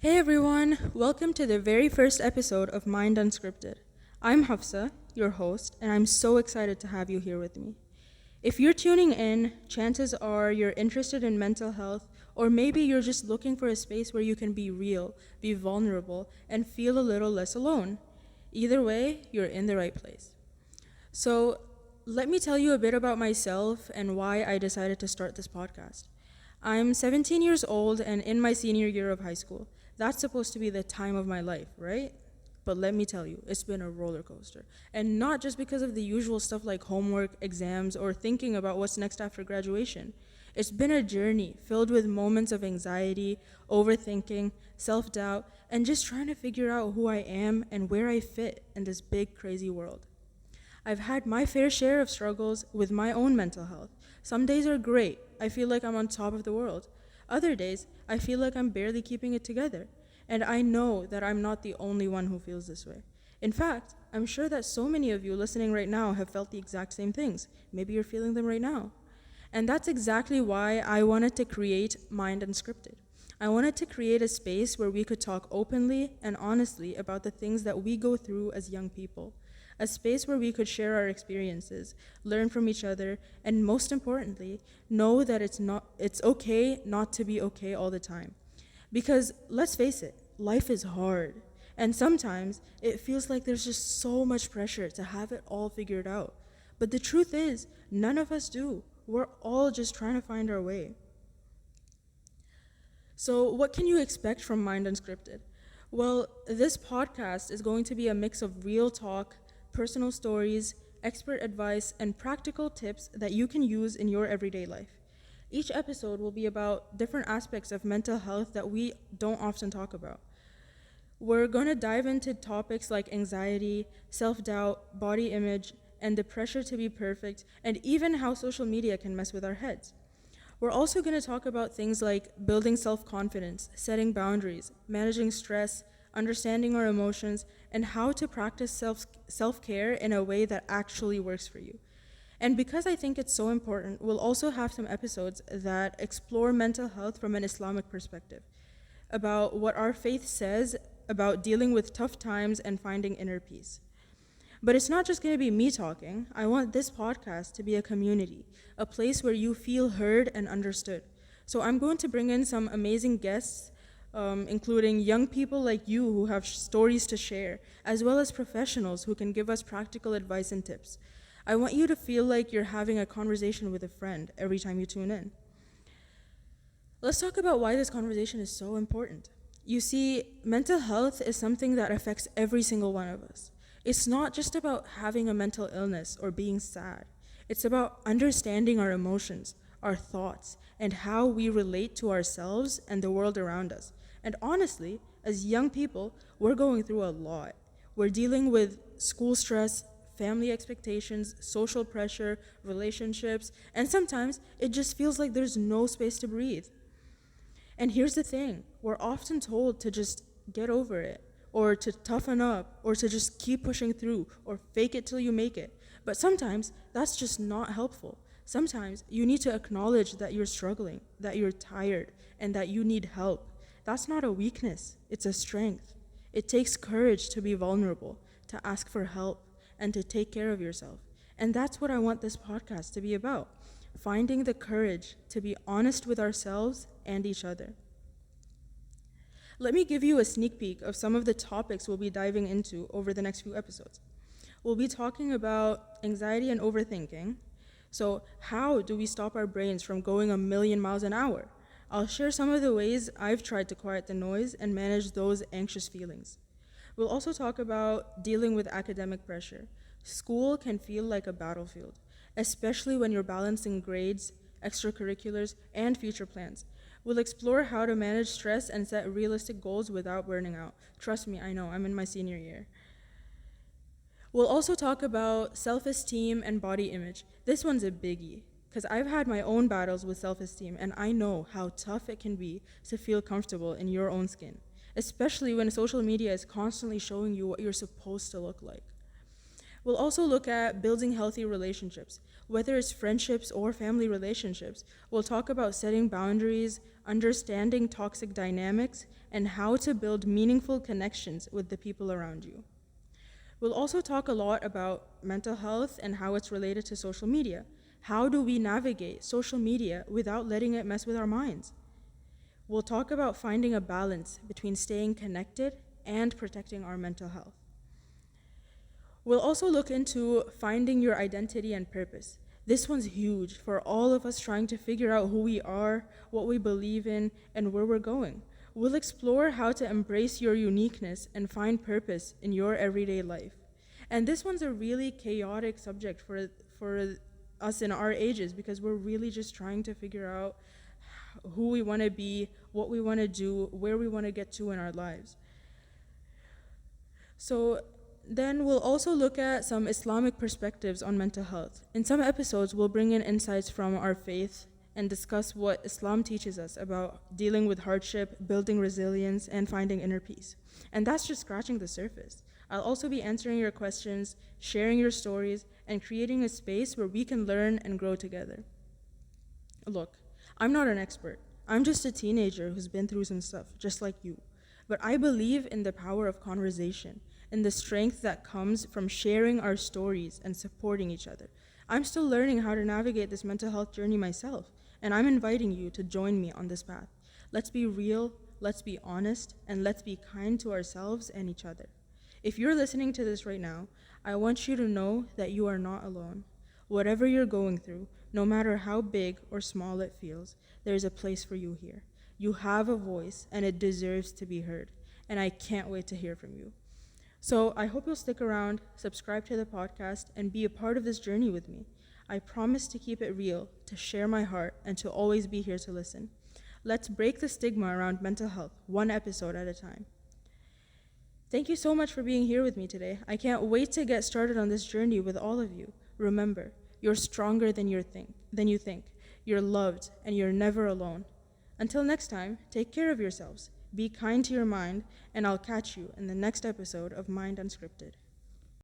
Hey everyone, welcome to the very first episode of Mind Unscripted. I'm Hafsa, your host, and I'm so excited to have you here with me. If you're tuning in, chances are you're interested in mental health, or maybe you're just looking for a space where you can be real, be vulnerable, and feel a little less alone. Either way, you're in the right place. So, let me tell you a bit about myself and why I decided to start this podcast. I'm 17 years old and in my senior year of high school. That's supposed to be the time of my life, right? But let me tell you, it's been a roller coaster. And not just because of the usual stuff like homework, exams, or thinking about what's next after graduation. It's been a journey filled with moments of anxiety, overthinking, self doubt, and just trying to figure out who I am and where I fit in this big, crazy world. I've had my fair share of struggles with my own mental health. Some days are great. I feel like I'm on top of the world. Other days, I feel like I'm barely keeping it together. And I know that I'm not the only one who feels this way. In fact, I'm sure that so many of you listening right now have felt the exact same things. Maybe you're feeling them right now. And that's exactly why I wanted to create Mind Unscripted. I wanted to create a space where we could talk openly and honestly about the things that we go through as young people. A space where we could share our experiences, learn from each other, and most importantly, know that it's okay not to be okay all the time. Because let's face it, life is hard. And sometimes it feels like there's just so much pressure to have it all figured out. But the truth is, none of us do. We're all just trying to find our way. So, what can you expect from Mind Unscripted? Well, this podcast is going to be a mix of real talk, personal stories, expert advice, and practical tips that you can use in your everyday life. Each episode will be about different aspects of mental health that we don't often talk about. We're going to dive into topics like anxiety, self doubt, body image, and the pressure to be perfect, and even how social media can mess with our heads. We're also going to talk about things like building self confidence, setting boundaries, managing stress, understanding our emotions, and how to practice self care in a way that actually works for you. And because I think it's so important, we'll also have some episodes that explore mental health from an Islamic perspective, about what our faith says about dealing with tough times and finding inner peace. But it's not just going to be me talking. I want this podcast to be a community, a place where you feel heard and understood. So I'm going to bring in some amazing guests, including young people like you who have stories to share, as well as professionals who can give us practical advice and tips. I want you to feel like you're having a conversation with a friend every time you tune in. Let's talk about why this conversation is so important. You see, mental health is something that affects every single one of us. It's not just about having a mental illness or being sad. It's about understanding our emotions, our thoughts, and how we relate to ourselves and the world around us. And honestly, as young people, we're going through a lot. We're dealing with school stress, family expectations, social pressure, relationships, and sometimes it just feels like there's no space to breathe. And here's the thing, we're often told to just get over it, or to toughen up, or to just keep pushing through, or fake it till you make it. But sometimes that's just not helpful. Sometimes you need to acknowledge that you're struggling, that you're tired, and that you need help. That's not a weakness, it's a strength. It takes courage to be vulnerable, to ask for help, and to take care of yourself. And that's what I want this podcast to be about, finding the courage to be honest with ourselves and each other. Let me give you a sneak peek of some of the topics we'll be diving into over the next few episodes. We'll be talking about anxiety and overthinking. So, how do we stop our brains from going a million miles an hour? I'll share some of the ways I've tried to quiet the noise and manage those anxious feelings. We'll also talk about dealing with academic pressure. School can feel like a battlefield, especially when you're balancing grades, extracurriculars, and future plans. We'll explore how to manage stress and set realistic goals without burning out. Trust me, I know, I'm in my senior year. We'll also talk about self-esteem and body image. This one's a biggie, because I've had my own battles with self-esteem, and I know how tough it can be to feel comfortable in your own skin, especially when social media is constantly showing you what you're supposed to look like. We'll also look at building healthy relationships, whether it's friendships or family relationships. We'll talk about setting boundaries, understanding toxic dynamics, and how to build meaningful connections with the people around you. We'll also talk a lot about mental health and how it's related to social media. How do we navigate social media without letting it mess with our minds? We'll talk about finding a balance between staying connected and protecting our mental health. We'll also look into finding your identity and purpose. This one's huge for all of us trying to figure out who we are, what we believe in, and where we're going. We'll explore how to embrace your uniqueness and find purpose in your everyday life. And this one's a really chaotic subject for us in our ages, because we're really just trying to figure out who we want to be, what we want to do, where we want to get to in our lives. So then we'll also look at some Islamic perspectives on mental health. In some episodes, we'll bring in insights from our faith and discuss what Islam teaches us about dealing with hardship, building resilience, and finding inner peace. And that's just scratching the surface. I'll also be answering your questions, sharing your stories, and creating a space where we can learn and grow together. Look, I'm not an expert. I'm just a teenager who's been through some stuff, just like you. But I believe in the power of conversation and the strength that comes from sharing our stories and supporting each other. I'm still learning how to navigate this mental health journey myself, and I'm inviting you to join me on this path. Let's be real, let's be honest, and let's be kind to ourselves and each other. If you're listening to this right now, I want you to know that you are not alone. Whatever you're going through, no matter how big or small it feels, there's a place for you here. You have a voice, and it deserves to be heard, and I can't wait to hear from you. So I hope you'll stick around, subscribe to the podcast, and be a part of this journey with me. I promise to keep it real, to share my heart, and to always be here to listen. Let's break the stigma around mental health, one episode at a time. Thank you so much for being here with me today. I can't wait to get started on this journey with all of you. Remember, you're stronger than you think. You're loved, and you're never alone. Until next time, take care of yourselves. Be kind to your mind, and I'll catch you in the next episode of Mind Unscripted.